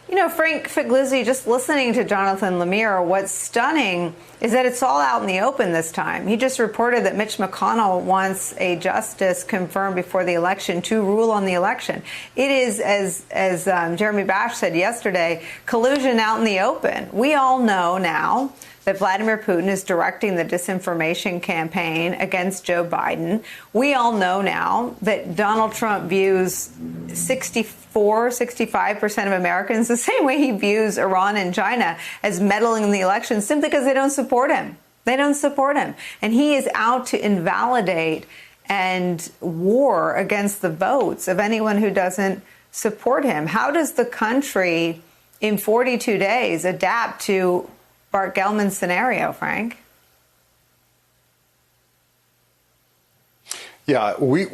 You know, Frank Figliuzzi, just listening to Jonathan Lemire, what's stunning is that it's all out in the open this time. He just reported that Mitch McConnell wants a justice confirmed before the election to rule on the election. It is, as Jeremy Bash said yesterday, collusion out in the open. We all know now that Vladimir Putin is directing the disinformation campaign against Joe Biden. We all know now that Donald Trump views 65% of Americans the same way he views Iran and China, as meddling in the election, simply because they don't support him. They don't support him. And he is out to invalidate and war against the votes of anyone who doesn't support him. How does the country in 42 days adapt to Bart Gellman's scenario, Frank? Yeah, we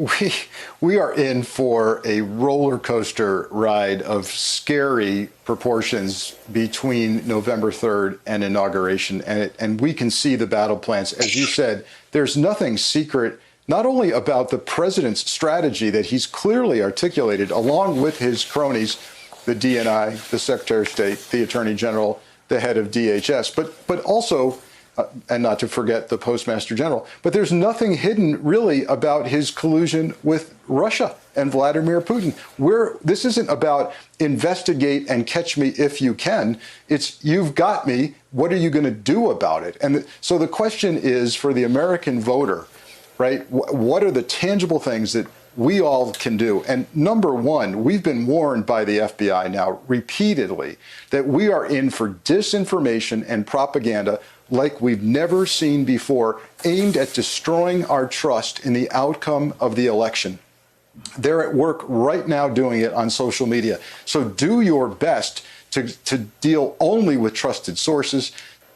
are in for a roller coaster ride of scary proportions between November 3rd and inauguration. And we can see the battle plans. As you said, there's nothing secret, not only about the president's strategy that he's clearly articulated, along with his cronies, the DNI, the Secretary of State, the Attorney General, the head of DHS, but also, and not to forget the Postmaster General, but there's nothing hidden really about his collusion with Russia and Vladimir Putin. This isn't about investigate and catch me if you can. It's you've got me. What are you going to do about it? And so the question is for the American voter, right? What are the tangible things that we all can do? And number one, we've been warned by the FBI now repeatedly that we are in for disinformation and propaganda like we've never seen before, aimed at destroying our trust in the outcome of the election. They're at work right now doing it on social media. So do your best to deal only with trusted sources.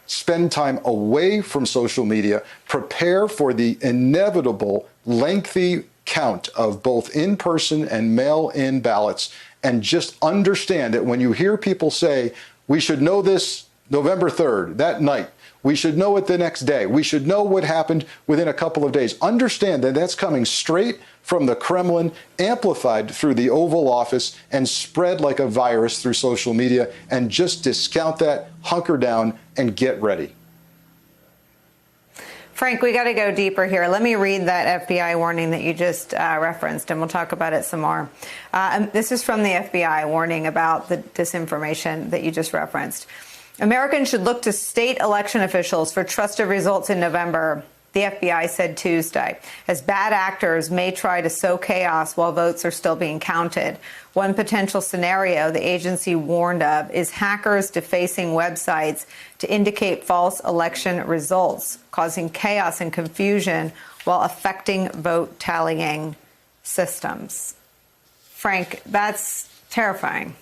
Spend time away from social media. Prepare for the inevitable lengthy count of both in-person and mail-in ballots, and just understand that when you hear people say, we should know this November 3rd, that night, we should know it the next day, we should know what happened within a couple of days, understand that that's coming straight from the Kremlin, amplified through the Oval Office, and spread like a virus through social media, and just discount that, hunker down, and get ready. Frank, we got to go deeper here. Let me read that FBI warning that you just referenced, and we'll talk about it some more. This is from the FBI warning about the disinformation that you just referenced. Americans should look to state election officials for trusted results in November, the FBI said Tuesday, as bad actors may try to sow chaos while votes are still being counted. One potential scenario the agency warned of is hackers defacing websites to indicate false election results, causing chaos and confusion while affecting vote tallying systems. Frank, that's terrifying.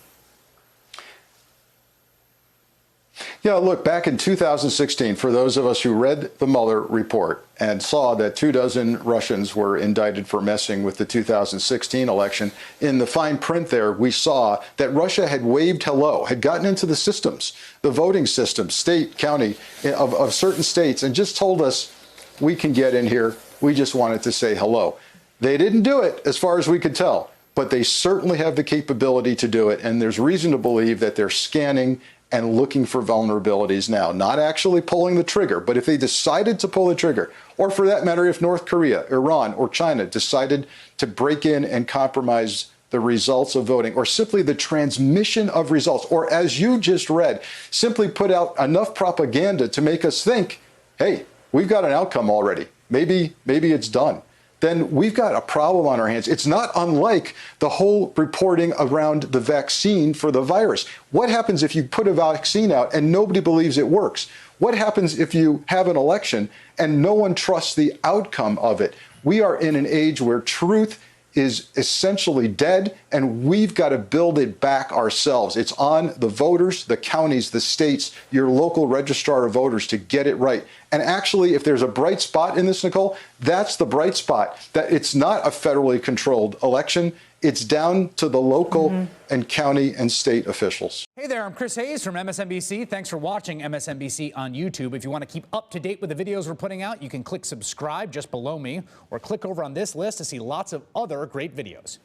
Yeah, look, back in 2016, for those of us who read the Mueller report and saw that 24 Russians were indicted for messing with the 2016 election, in the fine print there, we saw that Russia had waved hello, had gotten into the systems, the voting system, state, county, of certain states, and just told us, we can get in here. We just wanted to say hello. They didn't do it, as far as we could tell, but they certainly have the capability to do it, and there's reason to believe that they're scanning and looking for vulnerabilities now, not actually pulling the trigger. But if they decided to pull the trigger, or for that matter, if North Korea, Iran, or China decided to break in and compromise the results of voting, or simply the transmission of results, or as you just read, simply put out enough propaganda to make us think, hey, we've got an outcome already. Maybe it's done. Then we've got a problem on our hands. It's not unlike the whole reporting around the vaccine for the virus. What happens if you put a vaccine out and nobody believes it works? What happens if you have an election and no one trusts the outcome of it? We are in an age where truth is essentially dead, and we've got to build it back ourselves. It's on the voters, the counties, the states, your local registrar of voters to get it right. And actually, if there's a bright spot in this, Nicole, that's the bright spot, that it's not a federally controlled election. It's down to the local and county and state officials. Hey there, I'm Chris Hayes from MSNBC. Thanks for watching MSNBC on YouTube. If you want to keep up to date with the videos we're putting out, you can click subscribe just below me, or click over on this list to see lots of other great videos.